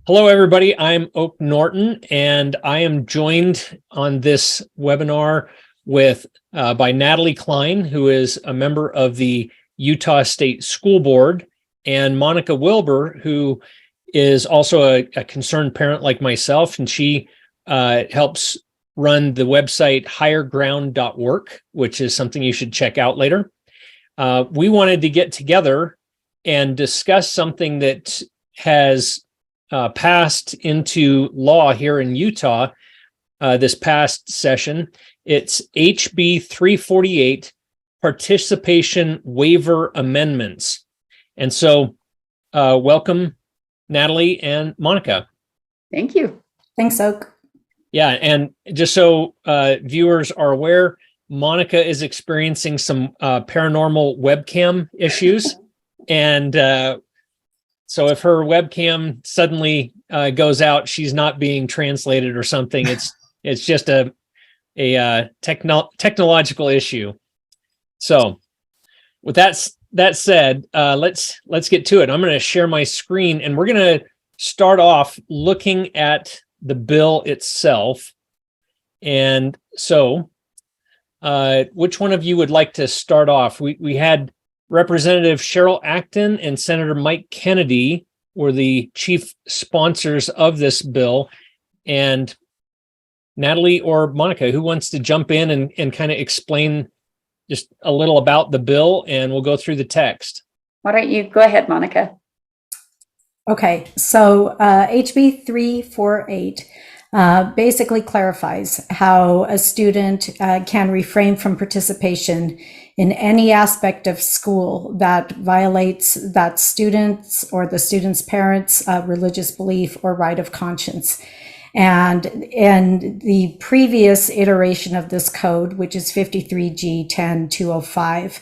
Hello, everybody. I'm Oak Norton, and I am joined on this webinar with by Natalie Klein, who is a member of the Utah State School Board, and Monica Wilbur, who is also a concerned parent like myself, and she helps run the website higherground.org, which is something you should check out later. We wanted to get together and discuss something that has passed into law here in Utah this past session. It's HB 348 participation waiver amendments. And so welcome, Natalie and Monica. Thank you. Thanks, Oak. Yeah, and just so viewers are aware, Monica is experiencing some paranormal webcam issues. And so if her webcam suddenly goes out, she's not being translated or something. It's just a technological issue. So with that said, let's get to it. I'm going to share my screen, and we're going to start off looking at the bill itself. And so, which one of you would like to start off? We had Representative Cheryl Acton and Senator Mike Kennedy were the chief sponsors of this bill. And Natalie or Monica, who wants to jump in and kind of explain just a little about the bill, and we'll go through the text. Why don't you go ahead, Monica? Okay, so HB 348 basically clarifies how a student can refrain from participation in any aspect of school that violates that student's or the student's parents' religious belief or right of conscience. And the previous iteration of this code, which is 53G 10205,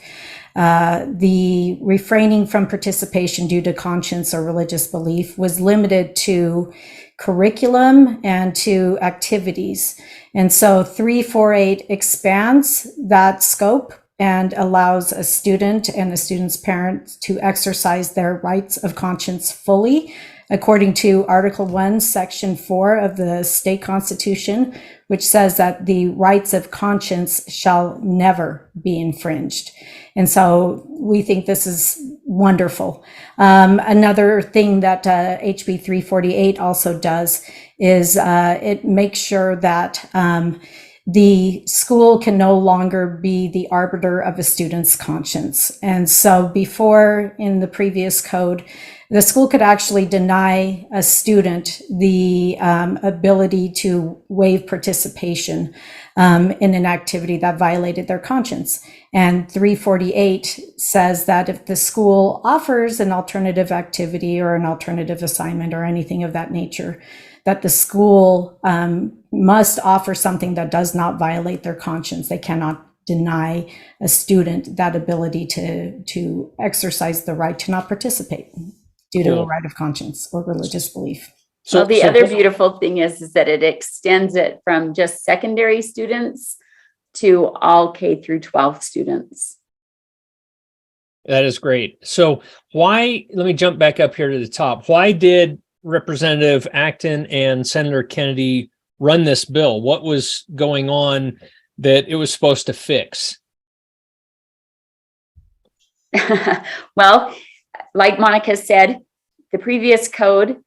the refraining from participation due to conscience or religious belief was limited to curriculum and to activities. And so 348 expands that scope and allows a student and a student's parents to exercise their rights of conscience fully, according to Article 1, Section 4 of the state constitution, which says that the rights of conscience shall never be infringed. And so we think this is wonderful. Another thing that HB 348 also does is it makes sure that the school can no longer be the arbiter of a student's conscience. And so before, in the previous code, the school could actually deny a student the ability to waive participation in an activity that violated their conscience. And 348 says that if the school offers an alternative activity or an alternative assignment or anything of that nature, that the school must offer something that does not violate their conscience. They cannot deny a student that ability to exercise the right to not participate due to a right of conscience or religious belief. So the other beautiful thing is that it extends it from just secondary students to all K through 12 students. That is great. So let me jump back up here to the top. Why did Representative Acton and Senator Kennedy run this bill? What was going on that it was supposed to fix? Well, like Monica said, the previous code,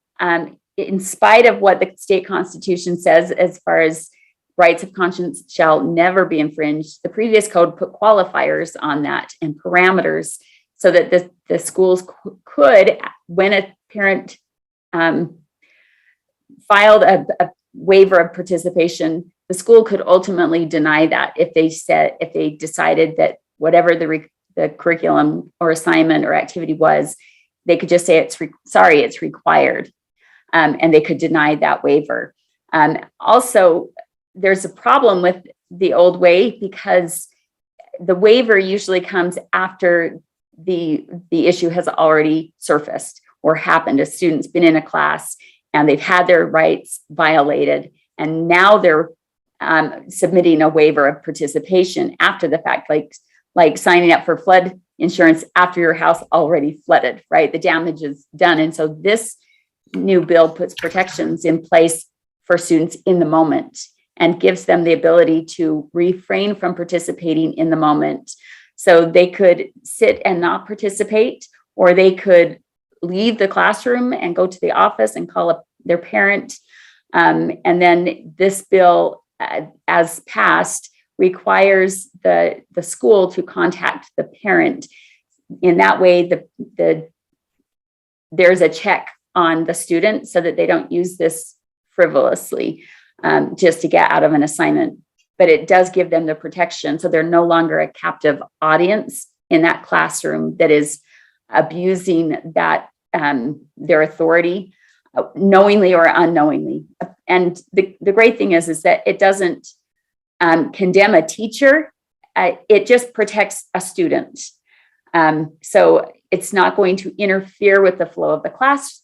in spite of what the state constitution says as far as rights of conscience shall never be infringed, the previous code put qualifiers on that and parameters so that the schools could, when a parent filed a waiver of participation, the school could ultimately deny that if they decided that whatever the curriculum or assignment or activity was, they could just say it's required, and they could deny that waiver. Also, there's a problem with the old way because the waiver usually comes after the issue has already surfaced or happened. A student's been in a class and they've had their rights violated, and now they're submitting a waiver of participation after the fact, like signing up for flood insurance after your house already flooded, right? The damage is done. And so this new bill puts protections in place for students in the moment and gives them the ability to refrain from participating in the moment. So they could sit and not participate, or they could leave the classroom and go to the office and call up their parent. And then this bill, as passed, requires the school to contact the parent. In that way, there's a check on the student so that they don't use this frivolously just to get out of an assignment. But it does give them the protection, so they're no longer a captive audience in that classroom that is abusing that their authority, knowingly or unknowingly. And the great thing is that it doesn't condemn a teacher; it just protects a student. So it's not going to interfere with the flow of the class.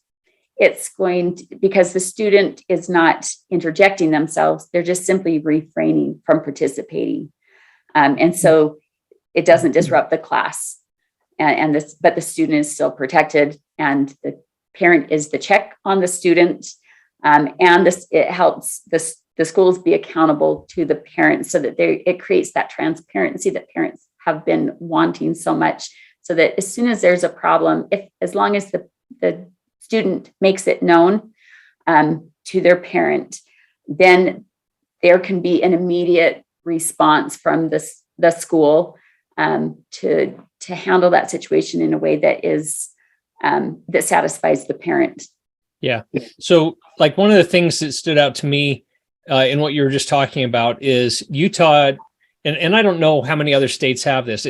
It's going to, because the student is not interjecting themselves, they're just simply refraining from participating. And so it doesn't disrupt the class. But the student is still protected, and the parent is the check on the student. It helps the schools be accountable to the parents, so that it creates that transparency that parents have been wanting so much, so that as soon as there's a problem, as long as the student makes it known to their parent, then there can be an immediate response from the school to handle that situation in a way that is that satisfies the parent. Yeah. So, like, one of the things that stood out to me in what you were just talking about is Utah, and I don't know how many other states have this.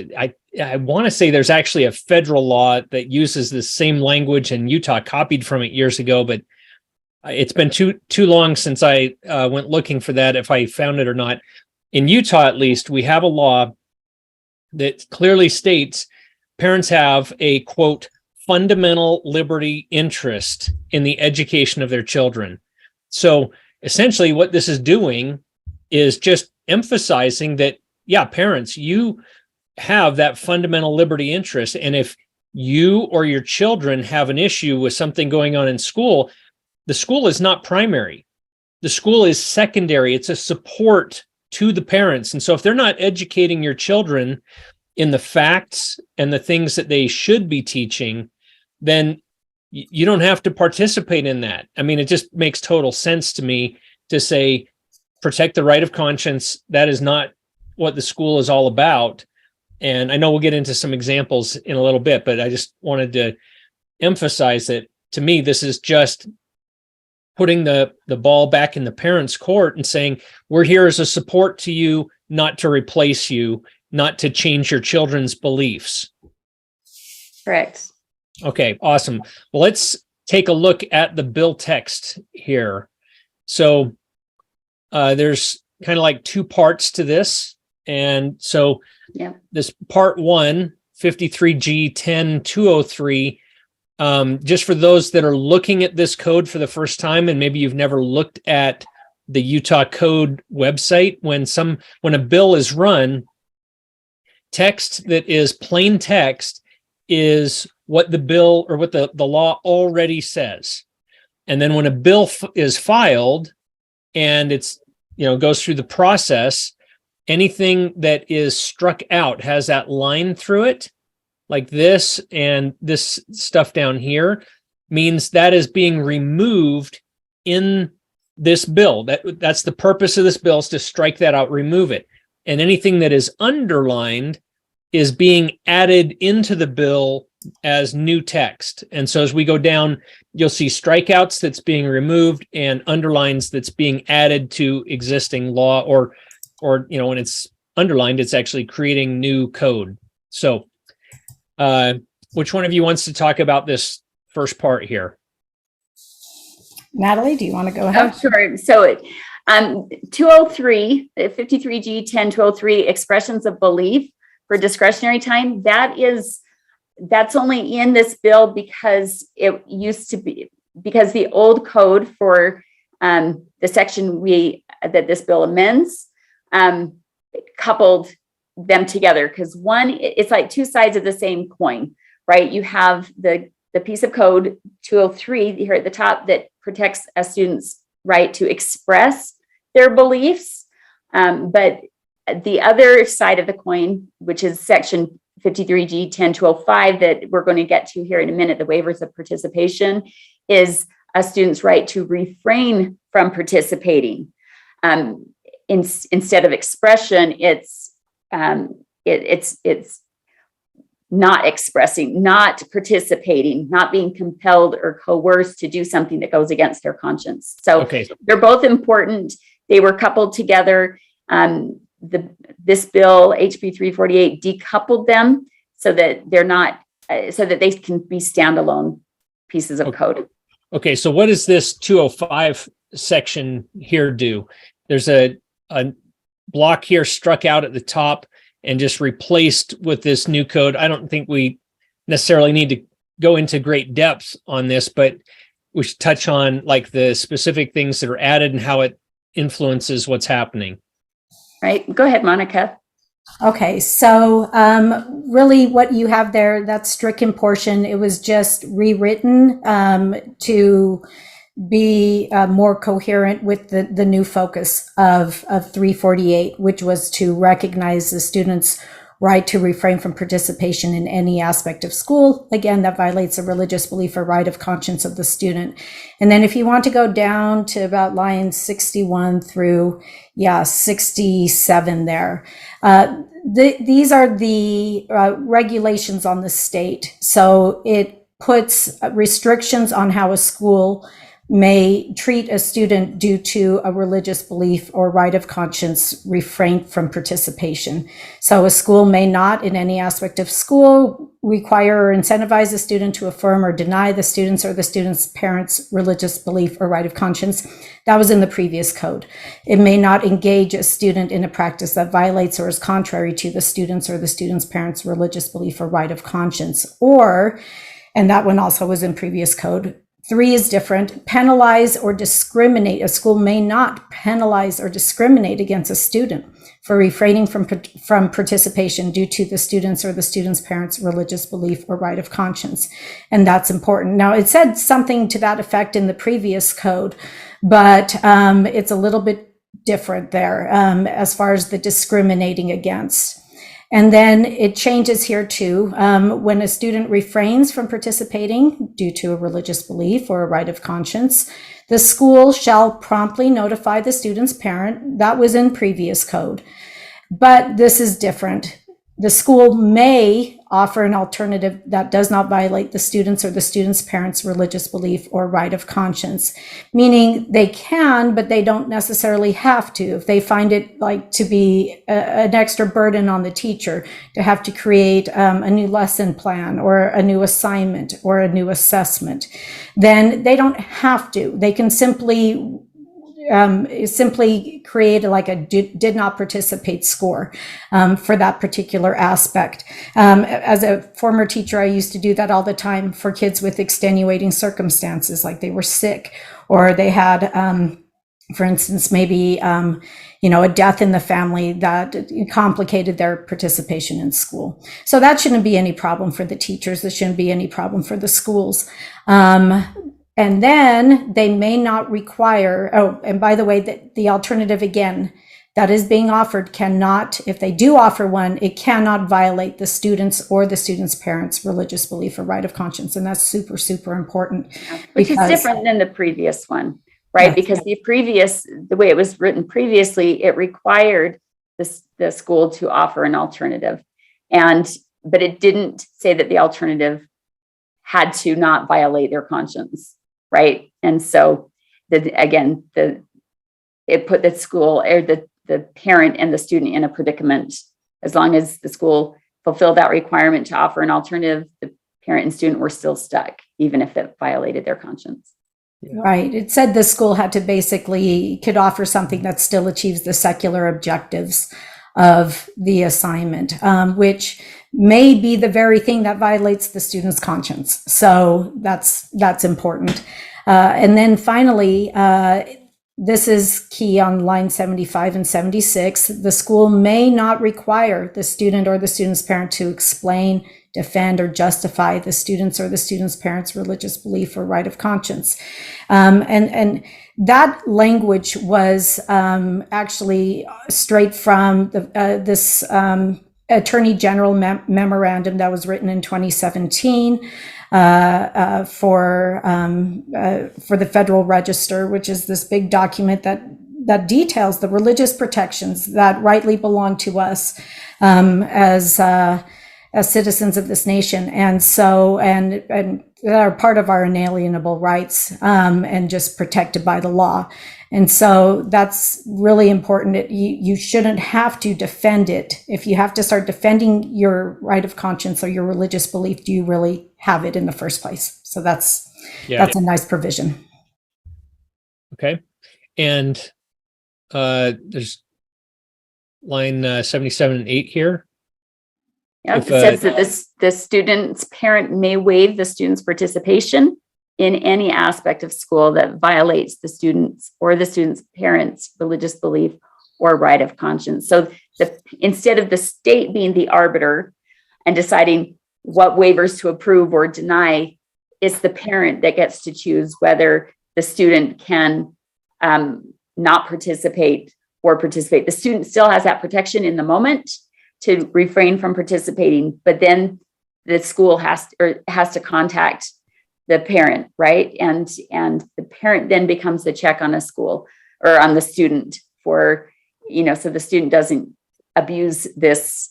I want to say there's actually a federal law that uses the same language, and Utah copied from it years ago, but it's been too long since I went looking for that, if I found it or not. In Utah, at least, we have a law that clearly states parents have a, quote, fundamental liberty interest in the education of their children. So essentially what this is doing is just emphasizing that, yeah, parents, you have that fundamental liberty interest. And if you or your children have an issue with something going on in school, the school is not primary. The school is secondary. It's a support to the parents. And so if they're not educating your children in the facts and the things that they should be teaching, then you don't have to participate in that. I mean, it just makes total sense to me to say, protect the right of conscience. That is not what the school is all about. And I know we'll get into some examples in a little bit, but I just wanted to emphasize that, to me, this is just putting the ball back in the parents' court and saying, we're here as a support to you, not to replace you, not to change your children's beliefs. Correct. Okay, awesome. Well, let's take a look at the bill text here. So there's kind of like two parts to this. And so this part 1, 53G 10203, just for those that are looking at this code for the first time, and maybe you've never looked at the Utah Code website, when a bill is run, text that is plain text is what the bill or what the law already says. And then when a bill is filed and it's, goes through the process, anything that is struck out has that line through it, like this, and this stuff down here means that is being removed in this bill. That's the purpose of this bill, is to strike that out, remove it. And anything that is underlined is being added into the bill as new text. And so as we go down, you'll see strikeouts that's being removed and underlines that's being added to existing law, or when it's underlined, it's actually creating new code. So which one of you wants to talk about this first part here? Natalie, do you want to go ahead? Oh, sure. So 203, 53G 10203, expressions of belief for discretionary time, that's only in this bill because it used to be, because the old code for the section that this bill amends coupled them together, because one, it's like two sides of the same coin, right? You have the the piece of code 203 here at the top that protects a student's right to express their beliefs. But the other side of the coin, which is section 53G 10205 that we're going to get to here in a minute, the waivers of participation, is a student's right to refrain from participating. Instead of expression, it's not expressing, not participating, not being compelled or coerced to do something that goes against their conscience. So Okay. they're both important. They were coupled together. This bill, HB 348, decoupled them so that they're not, so that they can be standalone pieces of code. Okay, so what does this 205 section here do? There's a block here struck out at the top and just replaced with this new code. I don't think we necessarily need to go into great depth on this, but we should touch on like the specific things that are added and how it influences what's happening. Right. Go ahead, Monica. Okay, so really what you have there, that stricken portion, it was just rewritten to be more coherent with the new focus of 348, which was to recognize the student's right to refrain from participation in any aspect of school. Again, that violates a religious belief or right of conscience of the student. And then if you want to go down to about lines 61 through 67 there, these are the regulations on the state. So it puts restrictions on how a school may treat a student due to a religious belief or right of conscience refrain from participation. So a school may not, in any aspect of school, require or incentivize a student to affirm or deny the student's or the student's parents' religious belief or right of conscience. That was in the previous code. It may not engage a student in a practice that violates or is contrary to the student's or the student's parents' religious belief or right of conscience. Or, and that one also was in previous code, 3 is different. Penalize or discriminate. A school may not penalize or discriminate against a student for refraining from participation due to the student's or the student's parents' religious belief or right of conscience. And that's important. Now, it said something to that effect in the previous code, but it's a little bit different there as far as the discriminating against. And then it changes here too. When a student refrains from participating due to a religious belief or a right of conscience, the school shall promptly notify the student's parent. That was in previous code, but this is different. The school may offer an alternative that does not violate the student's or the student's parents' religious belief or right of conscience, meaning they can, but they don't necessarily have to. If they find it like to be an extra burden on the teacher to have to create a new lesson plan or a new assignment or a new assessment, then they don't have to. They can simply create like a did not participate score for that particular aspect. As a former teacher, I used to do that all the time for kids with extenuating circumstances, like they were sick or they had, for instance, maybe a death in the family that complicated their participation in school. So that shouldn't be any problem for the teachers. There shouldn't be any problem for the schools. And then they may not require, oh, and by the way, the alternative again, that is being offered cannot, if they do offer one, it cannot violate the student's or the student's parents' religious belief or right of conscience. And that's super, super important. Which is different than the previous one, right? Because the way it was written previously, it required the school to offer an alternative. But it didn't say that the alternative had to not violate their conscience. Right. And so it put the school or the parent and the student in a predicament. As long as the school fulfilled that requirement to offer an alternative, the parent and student were still stuck, even if it violated their conscience. Right. It said the school had to could offer something that still achieves the secular objectives of the assignment, which may be the very thing that violates the student's conscience. So that's important. And then finally, this is key on line 75 and 76. The school may not require the student or the student's parent to explain, defend or justify the student's or the student's parents' religious belief or right of conscience. And that language was actually straight from this Attorney General memorandum that was written in 2017 for the Federal Register, which is this big document that details the religious protections that rightly belong to us as citizens of this nation, and that are part of our inalienable rights and just protected by the law. And so that's really important. You shouldn't have to defend it. If you have to start defending your right of conscience or your religious belief, do you really have it in the first place? So that's a nice provision. Okay. And there's line 77 and 8 here. Yep, it says that the student's parent may waive the student's participation in any aspect of school that violates the student's or the student's parents' religious belief or right of conscience. So instead of the state being the arbiter and deciding what waivers to approve or deny, it's the parent that gets to choose whether the student can not participate or participate. The student still has that protection in the moment to refrain from participating, but then the school has to contact the parent, right? And the parent then becomes the check on a school or on the student for, so the student doesn't abuse this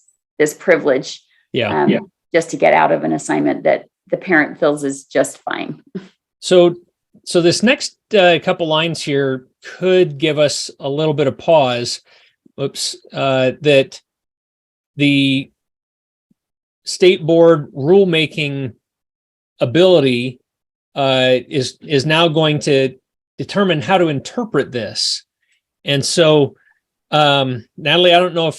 privilege just to get out of an assignment that the parent feels is just fine. So this next couple lines here could give us a little bit of pause. That the state board rulemaking ability is now going to determine how to interpret this. And so, Natalie, I don't know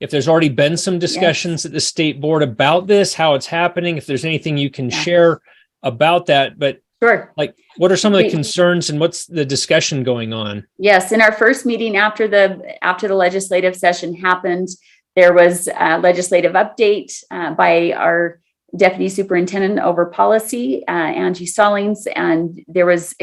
if there's already been some discussions at the state board about this, how it's happening, if there's anything you can share about that, but sure. Like, what are some of the concerns and what's the discussion going on? Yes, in our first meeting after the legislative session happened, there was a legislative update by our Deputy Superintendent over policy, Angie Stallings, and there was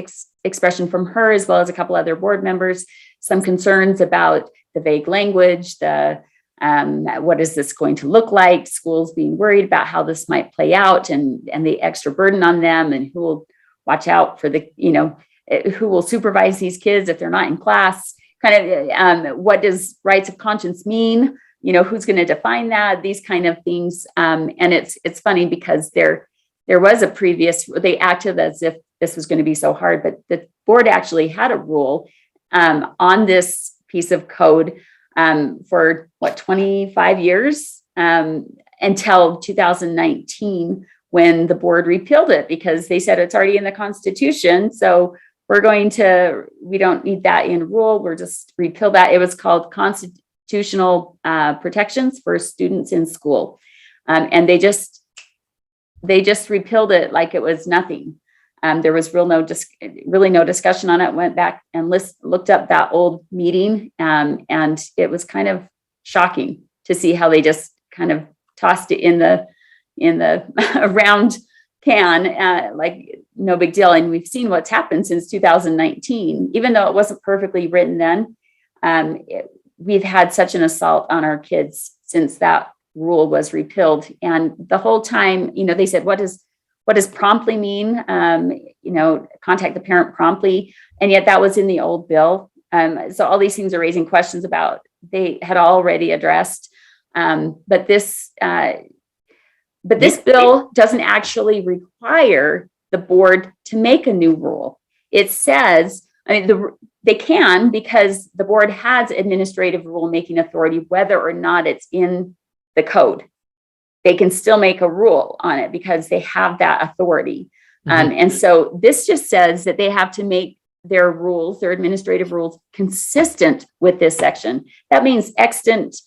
expression from her as well as a couple other board members, some concerns about the vague language, what is this going to look like, schools being worried about how this might play out and the extra burden on them, and who will watch out for who will supervise these kids if they're not in class, what does rights of conscience mean? Who's going to define that, these kind of things. And it's funny because there was they acted as if this was going to be so hard, but the board actually had a rule on this piece of code for 25 years until 2019, when the board repealed it because they said it's already in the Constitution. So we don't need that in rule. We're just repeal that. It was called Constitutional Protections for Students in School. And they just repealed it like it was nothing. There was really no discussion on it. Went back and looked up that old meeting, and it was kind of shocking to see how they just kind of tossed it in the round can, like no big deal. And we've seen what's happened since 2019, even though it wasn't perfectly written then. We've had such an assault on our kids since that rule was repealed. And the whole time, they said, what does promptly mean? Contact the parent promptly. And yet that was in the old bill. So all these things are raising questions about they had already addressed. But this bill doesn't actually require the board to make a new rule. It says, they can, because the board has administrative rulemaking authority, whether or not it's in the code. They can still make a rule on it because they have that authority. Mm-hmm. And so this just says that they have to make their rules, their administrative rules, consistent with this section. That means extant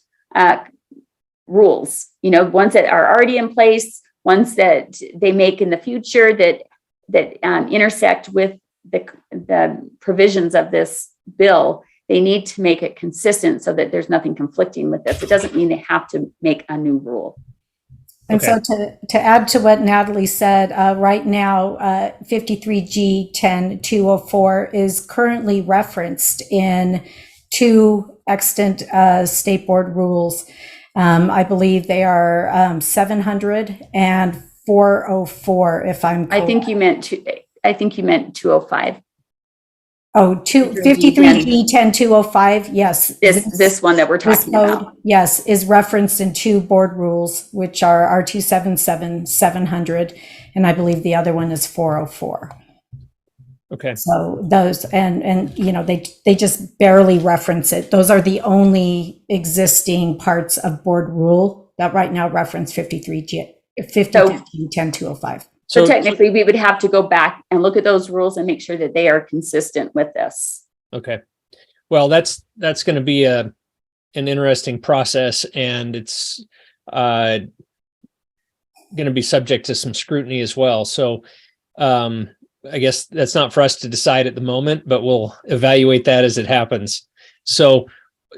rules, ones that are already in place, ones that they make in the future that intersect with the provisions of this bill. They need to make it consistent so that there's nothing conflicting with this. It doesn't mean they have to make a new rule. And Okay. so to add to what Natalie said, right now, 53G 10204 is currently referenced in two extant state board rules. I believe they are 700 and 404, if I'm I correct. think you meant 205. Oh, 53G 10205, yes. This one that we're This talking code, about. yes, is referenced in two board rules, which are R277 700, and I believe the other one is 404. Okay. So those, and you know, they just barely reference it. Those are the only existing parts of board rule that right now reference 53G 10205. So technically, we would have to go back and look at those rules and make sure that they are consistent with this. Okay. Well, that's going to be an interesting process, and it's going to be subject to some scrutiny as well. So I guess that's not for us to decide at the moment, but we'll evaluate that as it happens. So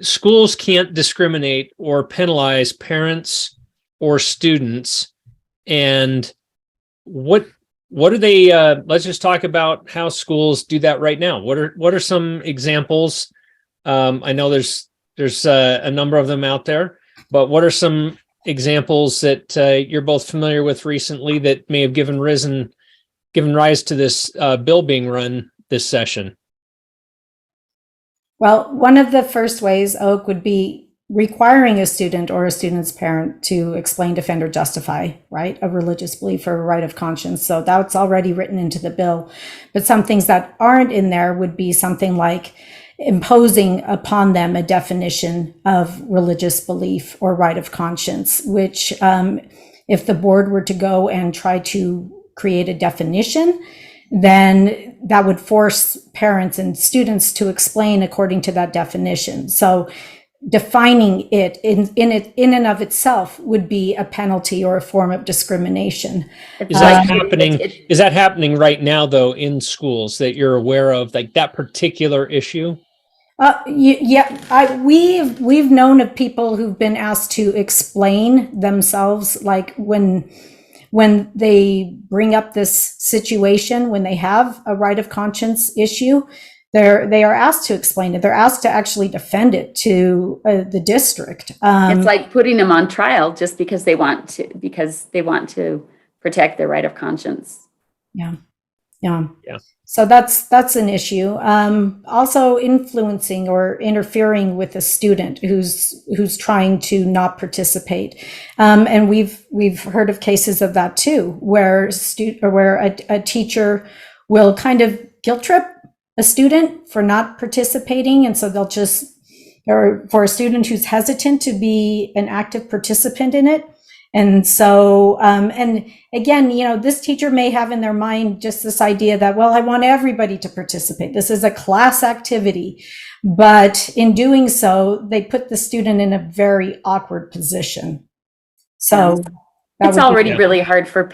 schools can't discriminate or penalize parents or students. And what are they, let's just talk about how schools do that right now. What are some examples? I know there's a number of them out there, but what are some examples that you're both familiar with recently that may have given rise to this bill being run this session? Well, one of the first ways, Oak, would be requiring a student or a student's parent to explain, defend, or justify, right, a religious belief or a right of conscience. So that's already written into the bill. But some things that aren't in there would be something like imposing upon them a definition of religious belief or right of conscience, which if the board were to go and try to create a definition, then that would force parents and students to explain according to that definition. So defining it in and of itself would be a penalty or a form of discrimination. Is that happening right now, though, in schools that you're aware of, like that particular issue? We've known of people who've been asked to explain themselves, like when they bring up this situation, when they have a right of conscience issue, they are asked to explain it. They're asked to actually defend it to the district. It's like putting them on trial just because they want to protect their right of conscience. Yeah. So that's an issue. Also influencing or interfering with a student who's trying to not participate. And we've heard of cases of that too, where a teacher will kind of guilt trip a student for not participating. And so or for a student who's hesitant to be an active participant in it. And so, and again, this teacher may have in their mind just this idea that, well, I want everybody to participate. This is a class activity. But in doing so, they put the student in a very awkward position. So it's already really hard for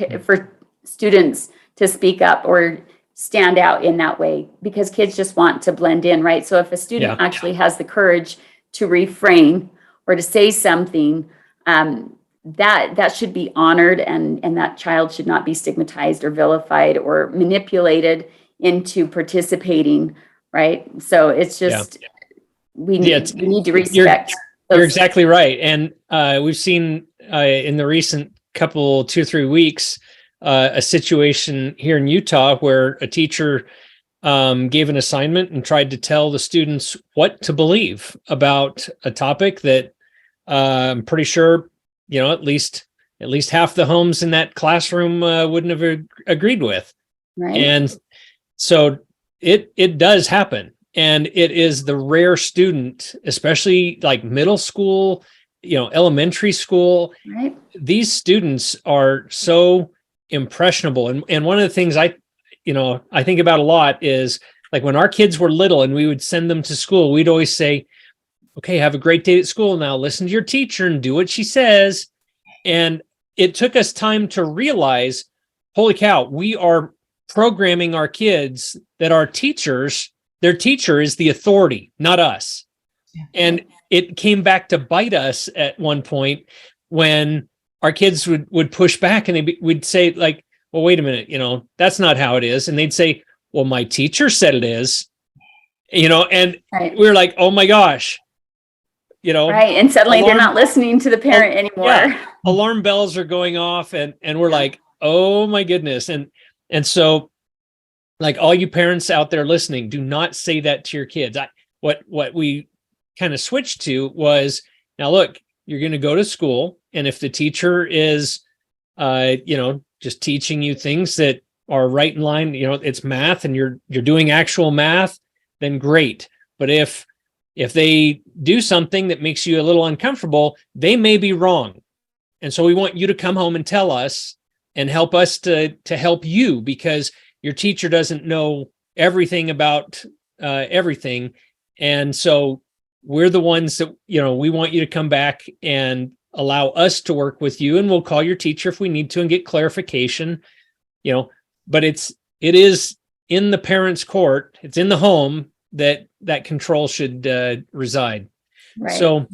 students to speak up or stand out in that way because kids just want to blend in, right? So if a student actually has the courage to refrain or to say something, that should be honored, and that child should not be stigmatized or vilified or manipulated into participating, right? So it's just we need to respect. You're exactly right, and we've seen in the recent 2 or 3 weeks a situation here in Utah where a teacher gave an assignment and tried to tell the students what to believe about a topic that I'm pretty sure at least half the homes in that classroom wouldn't have agreed with. Right. And so it does happen. And it is the rare student, especially like middle school, elementary school. Right. These students are so impressionable. And one of the things I think about a lot is like when our kids were little and we would send them to school, we'd always say, okay, have a great day at school. Now listen to your teacher and do what she says. And it took us time to realize, holy cow, we are programming our kids that their teacher is the authority, not us. Yeah. And it came back to bite us at one point when our kids would push back, and we'd say like, well, wait a minute, that's not how it is. And they'd say, well, my teacher said it is, and Right. we were like, oh my gosh, Right. And suddenly they're alarm- not listening to the parent anymore. yeah, alarm bells are going off, and we're like, oh my goodness. And so, like, all you parents out there listening, do not say that to your kids. What we kind of switched to was, now look, you're going to go to school, and if the teacher is just teaching you things that are right in line, it's math and you're doing actual math, then great. But if they do something that makes you a little uncomfortable, they may be wrong. And so we want you to come home and tell us, and help us to help you, because your teacher doesn't know everything about everything. And so we're the ones that, we want you to come back and allow us to work with you, and we'll call your teacher if we need to and get clarification, but it is in the parent's court. It's in the home that control should reside. Right. So,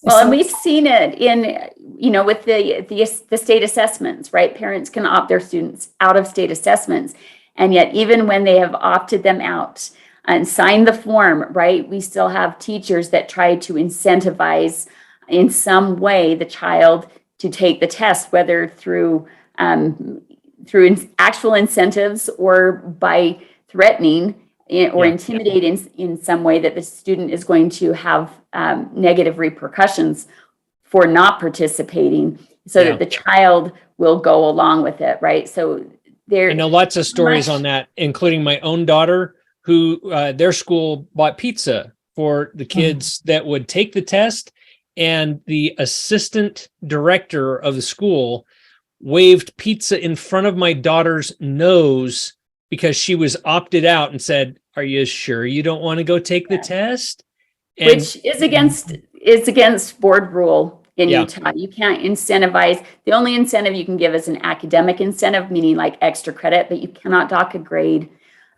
well, and we've seen it in, with the state assessments, right? Parents can opt their students out of state assessments. And yet, even when they have opted them out and signed the form, right, we still have teachers that try to incentivize in some way the child to take the test, whether through actual incentives or by threatening or intimidating in some way that the student is going to have negative repercussions for not participating, so that the child will go along with it, right? So I know lots of stories on that, including my own daughter, who their school bought pizza for the kids that would take the test, and the assistant director of the school waved pizza in front of my daughter's nose because she was opted out, and said, "Are you sure you don't want to go take the test?" And, which is against board rule in Utah. You can't incentivize. The only incentive you can give is an academic incentive, meaning like extra credit, but you cannot dock a grade,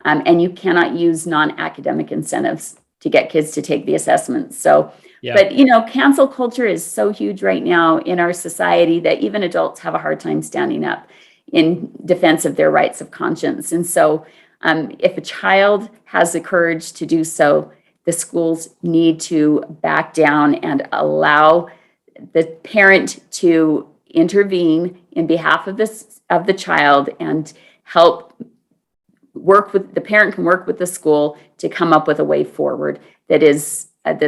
and you cannot use non-academic incentives to get kids to take the assessments. So, but cancel culture is so huge right now in our society that even adults have a hard time standing up in defense of their rights of conscience. And so if a child has the courage to do so, the schools need to back down and allow the parent to intervene in behalf of the child, and help work with the parent, can work with the school to come up with a way forward that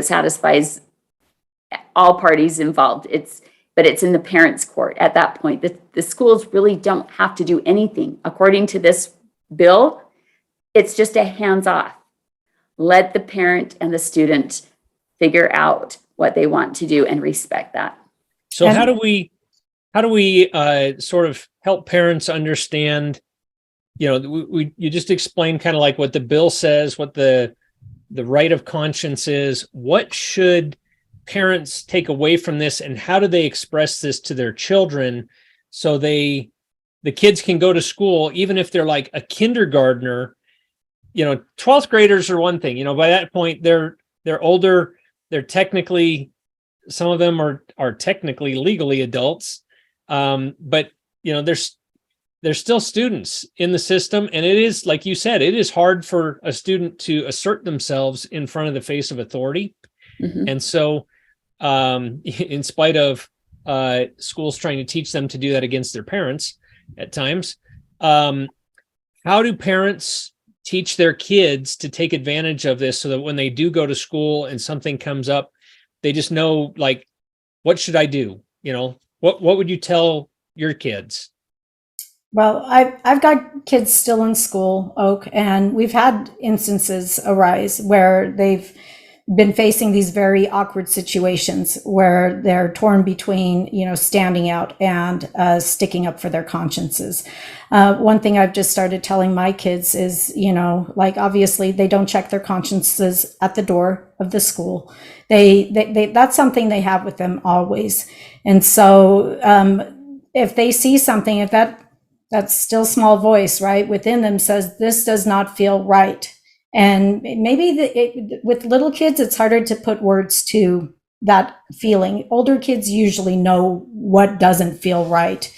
satisfies all parties involved. But it's in the parent's court at that point. The schools really don't have to do anything. According to this bill, it's just a hands-off. Let the parent and the student figure out what they want to do and respect that. So how do we sort of help parents understand, you just explained kind of like what the bill says, what the right of conscience is. What should parents take away from this, and how do they express this to their children so the kids can go to school, even if they're like a kindergartner? 12th graders are one thing, by that point they're older, they're technically, some of them are technically legally adults, but they're still students in the system, and it is, like you said, it is hard for a student to assert themselves in front of the face of authority. And so in spite of schools trying to teach them to do that against their parents at times, how do parents teach their kids to take advantage of this, so that when they do go to school and something comes up, they just know, like, what should I do? What would you tell your kids? Well, I've got kids still in school, Oak, and we've had instances arise where they've been facing these very awkward situations where they're torn between, standing out and sticking up for their consciences. One thing I've just started telling my kids is, obviously they don't check their consciences at the door of the school. They that's something they have with them always. And so if they see something, if that still small voice right within them says, this does not feel right. And maybe with little kids, it's harder to put words to that feeling. Older kids usually know what doesn't feel right.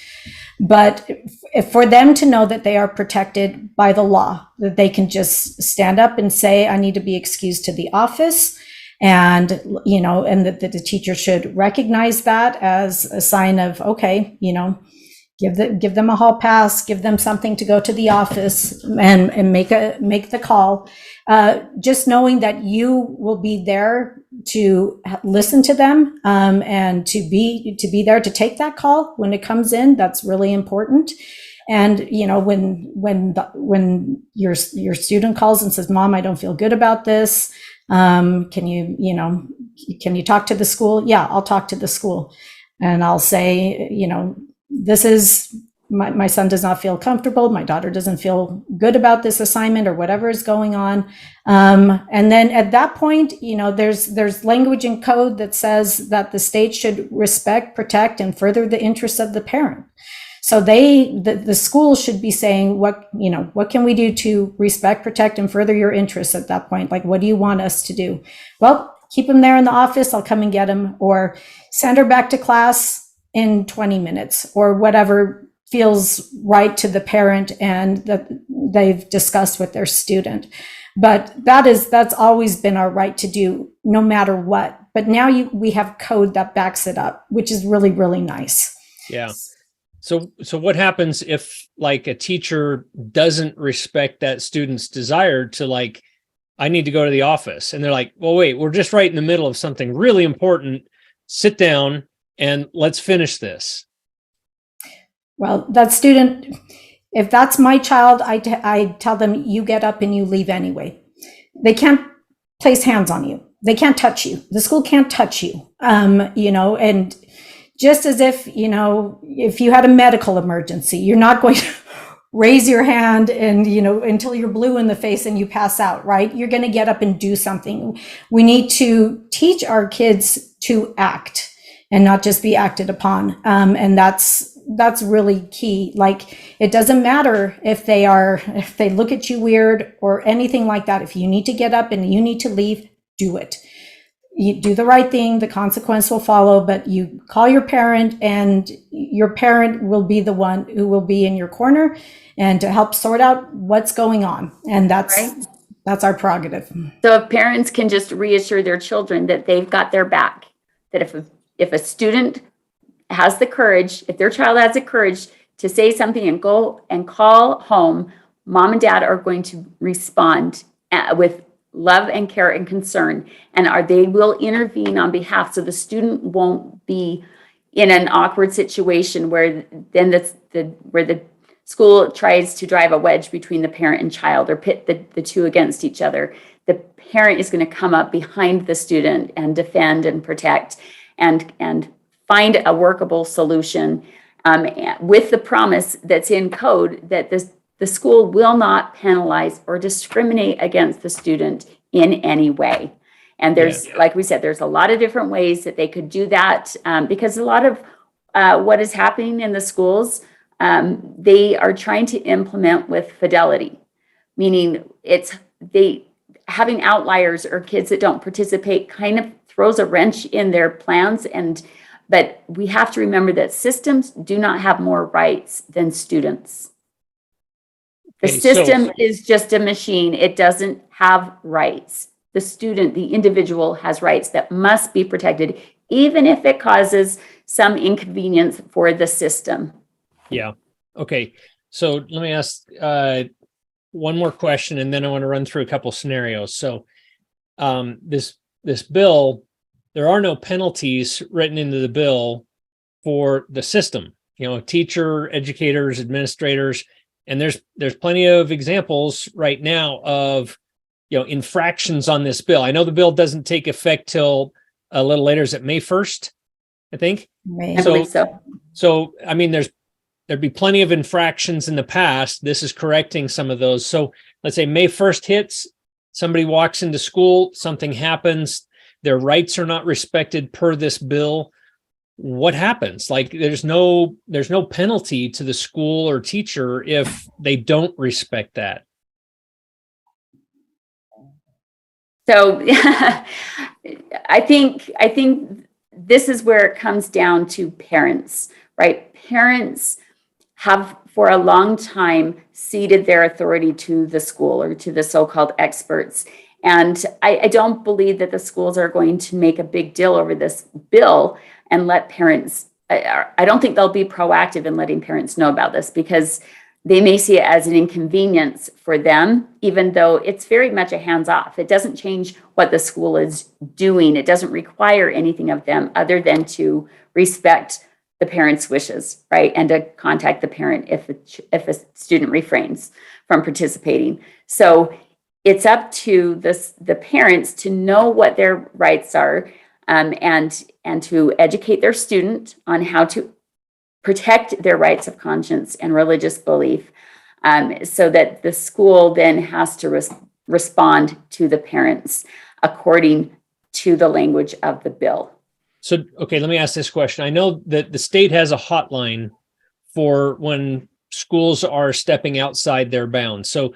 But if for them to know that they are protected by the law, that they can just stand up and say, I need to be excused to the office. And, and that the teacher should recognize that as a sign of, okay, give them a hall pass, give them something to go to the office and make the call. Just knowing that you will be there to listen to them, and to be there to take that call when it comes in, that's really important. And when your student calls and says, Mom, I don't feel good about this. Can you talk to the school? Yeah, I'll talk to the school. And I'll say, this is my son does not feel comfortable. My daughter doesn't feel good about this assignment or whatever is going on. And then at that point, there's language in code that says that the state should respect, protect, and further the interests of the parent. So the school should be saying, what can we do to respect, protect, and further your interests at that point? Like, what do you want us to do? Well, keep him there in the office. I'll come and get him, or send her back to class in 20 minutes, or whatever feels right to the parent and that they've discussed with their student. But that's always been our right to do, no matter what. But now we have code that backs it up, which is really, really nice. Yeah. So what happens if like a teacher doesn't respect that student's desire to like, I need to go to the office, and they're like, well, wait, we're just right in the middle of something really important. Sit down and let's finish this. Well, that student, if that's my child, I tell them, you get up and you leave anyway. They can't place hands on you. They can't touch you. The school can't touch you. And just as if you had a medical emergency, you're not going to raise your hand and, until you're blue in the face and you pass out, right? You're going to get up and do something. We need to teach our kids to act and not just be acted upon. And that's really key. Like, it doesn't matter if they look at you weird or anything like that. If you need to get up and you need to leave, do it. You do the right thing, the consequence will follow, but you call your parent, and your parent will be the one who will be in your corner and to help sort out what's going on. And that's our prerogative. So if parents can just reassure their children that they've got their back, that if a student has the courage, if their child has the courage to say something and go and call home, mom and dad are going to respond with love and care and concern, and they will intervene on behalf, so the student won't be in an awkward situation where then where the school tries to drive a wedge between the parent and child, or pit the two against each other. The parent is going to come up behind the student and defend and protect and find a workable solution, with the promise that's in code that the school will not penalize or discriminate against the student in any way. And like we said, there's a lot of different ways that they could do that, because a lot of what is happening in the schools, they are trying to implement with fidelity, meaning having outliers or kids that don't participate kind of throws a wrench in their plans. But we have to remember that systems do not have more rights than students. The system is just a machine. It doesn't have rights. The student, the individual, has rights that must be protected, even if it causes some inconvenience for the system. Yeah. Okay. So let me ask one more question, and then I want to run through a couple scenarios. So this bill, there are no penalties written into the bill for the system, teacher, educators, administrators. And there's plenty of examples right now of, infractions on this bill. I know the bill doesn't take effect till a little later. Is it May 1st, I think? I believe so. So, I mean, there'd be plenty of infractions in the past. This is correcting some of those. So let's say May 1st hits, somebody walks into school, something happens, their rights are not respected per this bill. What happens? Like, there's no penalty to the school or teacher if they don't respect that. So I think this is where it comes down to parents, right? Parents have for a long time ceded their authority to the school or to the so-called experts. And I don't believe that the schools are going to make a big deal over this bill and let parents, I don't think they'll be proactive in letting parents know about this, because they may see it as an inconvenience for them, even though it's very much a hands-off. It doesn't change what the school is doing. It doesn't require anything of them other than to respect the parent's wishes, right? And to contact the parent if a student refrains from participating. So it's up to the parents to know what their rights are, and to educate their student on how to protect their rights of conscience and religious belief, so that the school then has to respond to the parents according to the language of the bill. So, okay, let me ask this question. I know that the state has a hotline for when schools are stepping outside their bounds. So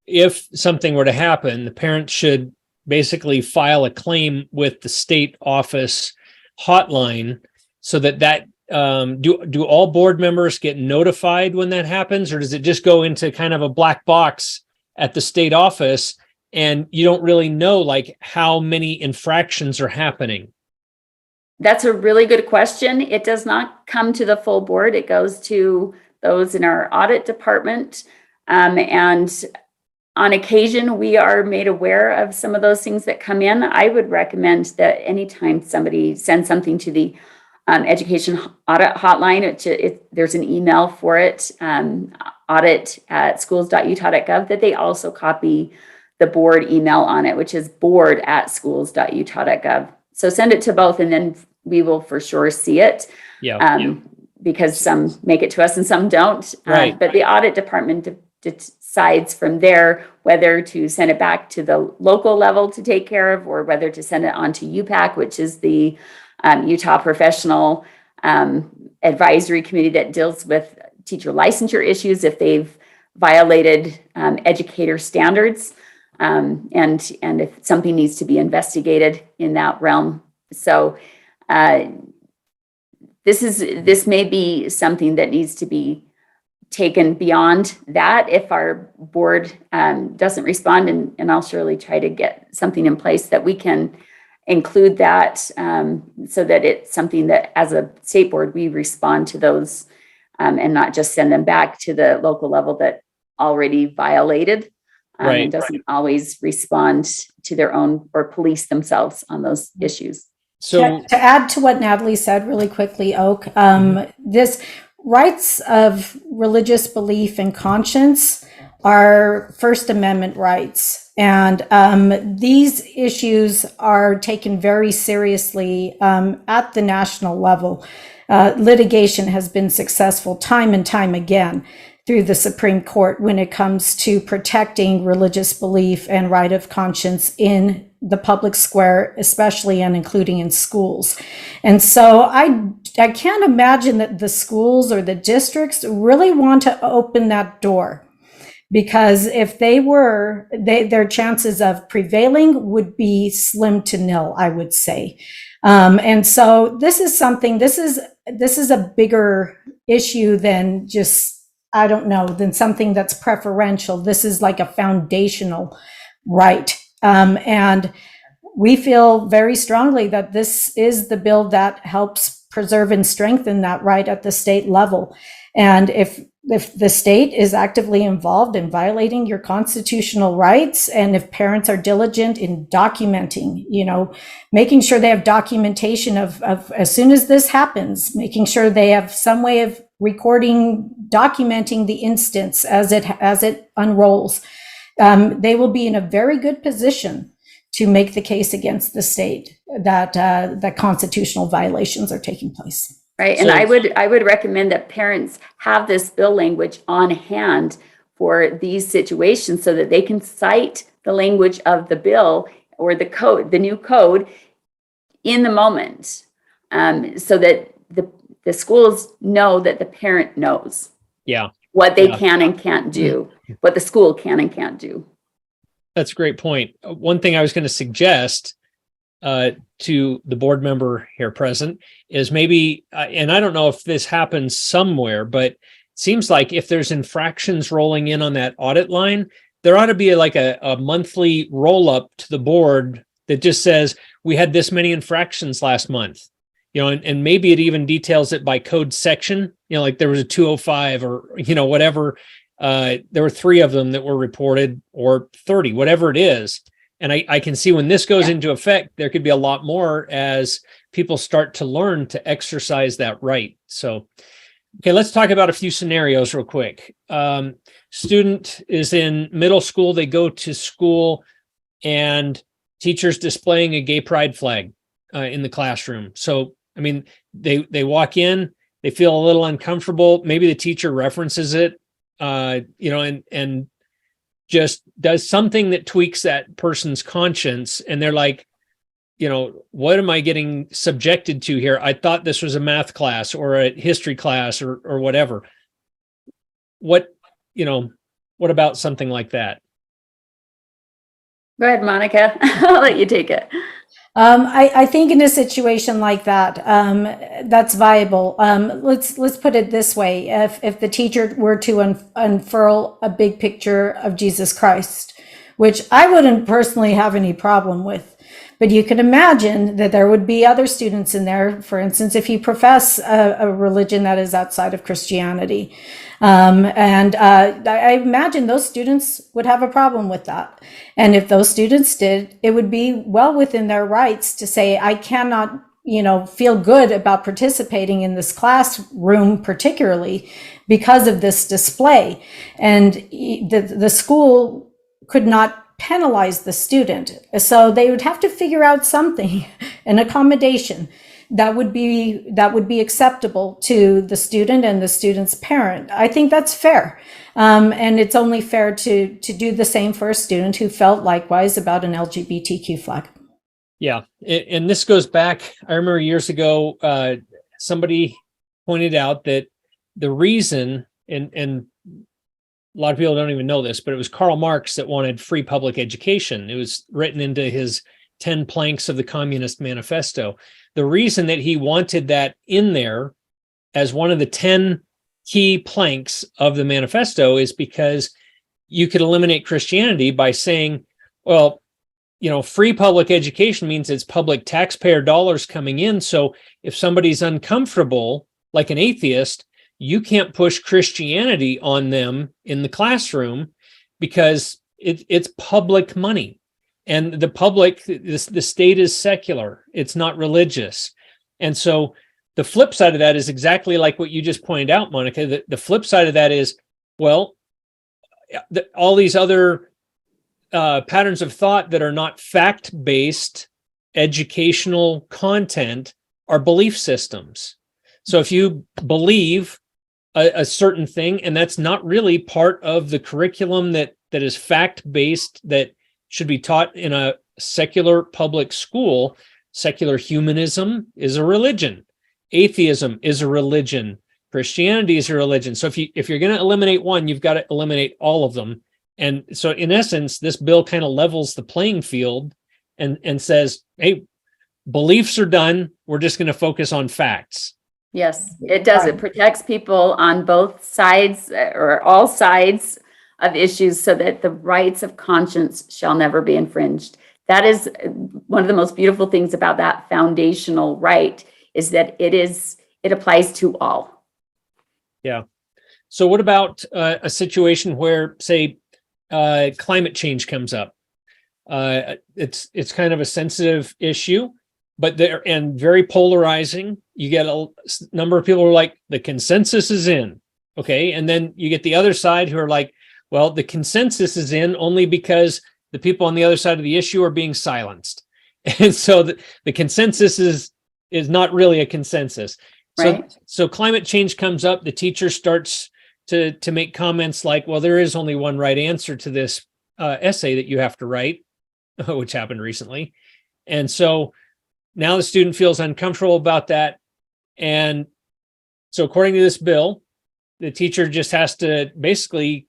if something were to happen, the parents should basically file a claim with the state office hotline, so that do all board members get notified when that happens, or does it just go into kind of a black box at the state office and you don't really know like how many infractions are happening? That's a really good question. It does not come to the full board. It goes to those in our audit department. And on occasion, we are made aware of some of those things that come in. I would recommend that anytime somebody sends something to the education audit hotline, there's an email for it, audit@schools.utah.gov, that they also copy the board email on it, which is board@schools.utah.gov. So send it to both, and then we will for sure see it. Because some make it to us and some don't. Right. But the audit department decides from there whether to send it back to the local level to take care of, or whether to send it on to UPAC, which is the Utah Professional Advisory Committee that deals with teacher licensure issues if they've violated educator standards. And if something needs to be investigated in that realm. So this may be something that needs to be taken beyond that if our board doesn't respond, and I'll surely try to get something in place that we can include that, so that it's something that as a state board we respond to those, and not just send them back to the local level that already violated. And doesn't always respond to their own or police themselves on those issues. So to add to what Natalie said really quickly, Oak, this rights of religious belief and conscience are First Amendment rights. And these issues are taken very seriously at the national level. Litigation has been successful time and time again through the Supreme Court when it comes to protecting religious belief and right of conscience in the public square, especially and including in schools. And so I can't imagine that the schools or the districts really want to open that door, because if they were, their chances of prevailing would be slim to nil, I would say. And so this is something, this is a bigger issue than just, I don't know, than something that's preferential. This is like a foundational right. And we feel very strongly that this is the bill that helps preserve and strengthen that right at the state level. And if the state is actively involved in violating your constitutional rights, and if parents are diligent in documenting, making sure they have documentation of as soon as this happens, making sure they have some way of recording, documenting the instance as it unrolls, they will be in a very good position to make the case against the state that constitutional violations are taking place. Right, and I would recommend that parents have this bill language on hand for these situations, so that they can cite the language of the bill or the code, the new code, in the moment, so that the schools know that the parent knows what they can and can't do, what the school can and can't do. That's a great point. One thing I was going to suggest to the board member here present is maybe, and I don't know if this happens somewhere, but it seems like if there's infractions rolling in on that audit line, there ought to be like a monthly roll up to the board that just says, we had this many infractions last month, and maybe it even details it by code section, like there was a 205 or, whatever. There were 3 of them that were reported, or 30, whatever it is. And I can see when this goes into effect, there could be a lot more as people start to learn to exercise that right. So, okay, let's talk about a few scenarios real quick. Student is in middle school. They go to school and teachers displaying a gay pride flag in the classroom. So, I mean, they walk in, they feel a little uncomfortable. Maybe the teacher references it, and just does something that tweaks that person's conscience. And they're like, what am I getting subjected to here? I thought this was a math class or a history class or whatever. What about something like that? Go ahead, Monica. I'll let you take it. I think in a situation like that, that's viable. Let's put it this way: if the teacher were to unfurl a big picture of Jesus Christ, which I wouldn't personally have any problem with, but you can imagine that there would be other students in there. For instance, if you profess a religion that is outside of Christianity, I imagine those students would have a problem with that. And if those students did, it would be well within their rights to say, I cannot, feel good about participating in this classroom, particularly because of this display. And the school could not penalize the student. So they would have to figure out something, an accommodation that would be acceptable to the student and the student's parent. I think that's fair. And it's only fair to do the same for a student who felt likewise about an LGBTQ flag. Yeah. And this goes back, I remember years ago, somebody pointed out that the reason, and a lot of people don't even know this, but it was Karl Marx that wanted free public education. It was written into his 10 planks of the Communist Manifesto. The reason that he wanted that in there as one of the 10 key planks of the manifesto is because you could eliminate Christianity by saying, well, free public education means it's public taxpayer dollars coming in. So if somebody's uncomfortable, like an atheist, you can't push Christianity on them in the classroom because it's public money. And the public, the state is secular. It's not religious. And so the flip side of that is exactly like what you just pointed out, Monica. The flip side of that is, well, all these other patterns of thought that are not fact-based educational content are belief systems. So if you believe a certain thing, and that's not really part of the curriculum that is fact-based, that should be taught in a secular public school. Secular humanism is a religion. Atheism is a religion. Christianity is a religion. So if you're going to eliminate one, you've got to eliminate all of them. And so in essence, this bill kind of levels the playing field and says, hey, beliefs are done. We're just going to focus on facts. Yes, it does. It protects people on both sides or all sides of issues so that the rights of conscience shall never be infringed. That is one of the most beautiful things about that foundational right, is that it applies to all. Yeah. So what about a situation where, say, climate change comes up? It's kind of a sensitive issue, but and very polarizing. You get a number of people who are like, the consensus is in. Okay. And then you get the other side who are like, well, the consensus is in only because the people on the other side of the issue are being silenced. And so the consensus is not really a consensus. Right. So climate change comes up, the teacher starts to make comments like, well, there is only one right answer to this essay that you have to write, which happened recently. And so now the student feels uncomfortable about that. And so according to this bill, the teacher just has to basically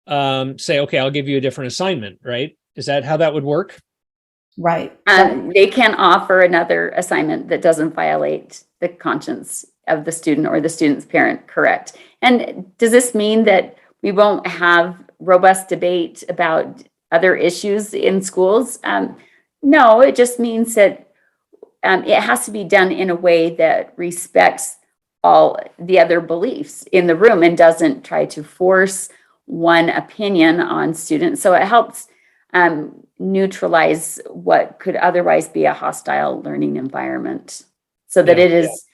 say, okay, I'll give you a different assignment, right? Is that how that would work? Right. They can offer another assignment that doesn't violate the conscience of the student or the student's parent, correct? And does this mean that we won't have robust debate about other issues in schools? No, it just means that it has to be done in a way that respects all the other beliefs in the room and doesn't try to force one opinion on students. So it helps neutralize what could otherwise be a hostile learning environment, so that it is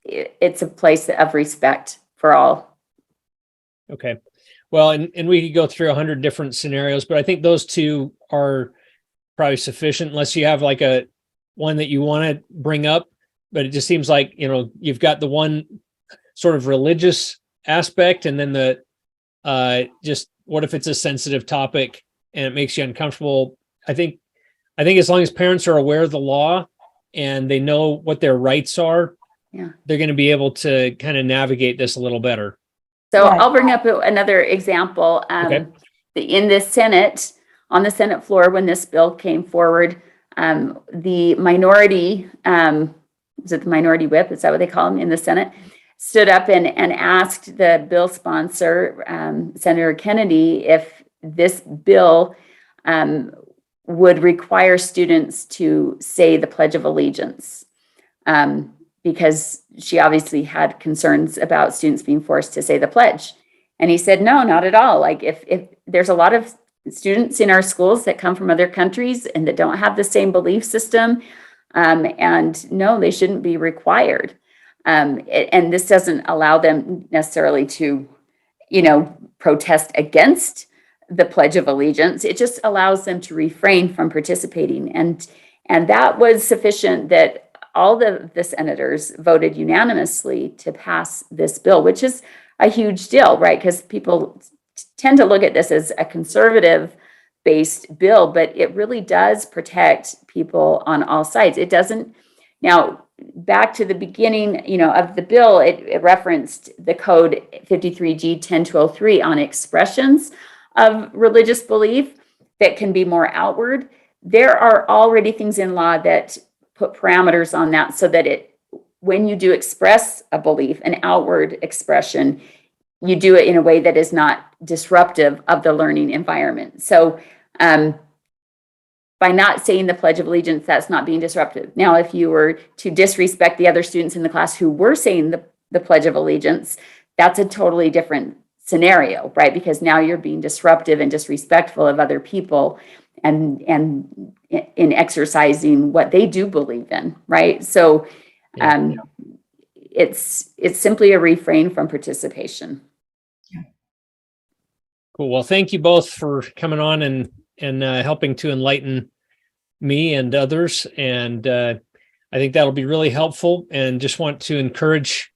it's a place of respect for all. Okay. Well, and we could go through 100 different scenarios, but I think those two are probably sufficient, unless you have like a one that you want to bring up. But it just seems like, you've got the one sort of religious aspect, and then the just what if it's a sensitive topic and it makes you uncomfortable. I think as long as parents are aware of the law and they know what their rights are, they're going to be able to kind of navigate this a little better. So I'll bring up another example. Okay. In the Senate, on the Senate floor, when this bill came forward, the minority, is it the minority whip? Is that what they call them in the Senate? Stood up and asked the bill sponsor, Senator Kennedy, if this bill would require students to say the Pledge of Allegiance, because she obviously had concerns about students being forced to say the pledge. And he said, no, not at all. Like if there's a lot of students in our schools that come from other countries and that don't have the same belief system, and no, they shouldn't be required. And this doesn't allow them necessarily to, protest against the Pledge of Allegiance. It just allows them to refrain from participating. And that was sufficient that all the senators voted unanimously to pass this bill, which is a huge deal, right? Because people tend to look at this as a conservative-based bill, but it really does protect people on all sides. It doesn't. Now, back to the beginning, of the bill, it referenced the code 53G 10203 on expressions of religious belief that can be more outward. There are already things in law that put parameters on that, so that when you do express a belief, an outward expression, you do it in a way that is not disruptive of the learning environment. So by not saying the Pledge of Allegiance, that's not being disruptive. Now, if you were to disrespect the other students in the class who were saying the Pledge of Allegiance, that's a totally different scenario, right? Because now you're being disruptive and disrespectful of other people and in exercising what they do believe in, right? So it's simply a refrain from participation. Cool. Well, thank you both for coming on and helping to enlighten me and others. And I think that'll be really helpful, and just want to encourage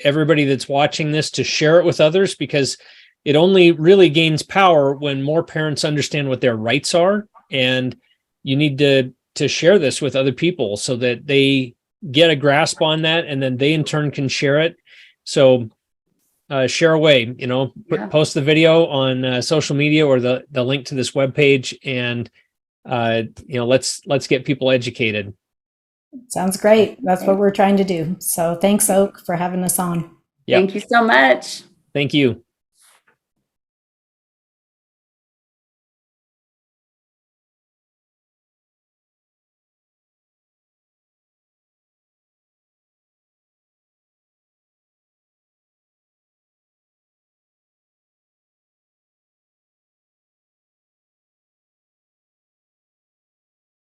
everybody that's watching this to share it with others, because it only really gains power when more parents understand what their rights are. And you need to share this with other people so that they get a grasp on that, and then they in turn can share it. So share away, post the video on social media or the link to this webpage, and let's get people educated. Sounds great. That's what we're trying to do. So thanks, Oak, for having us on. Yep. Thank you so much. Thank you.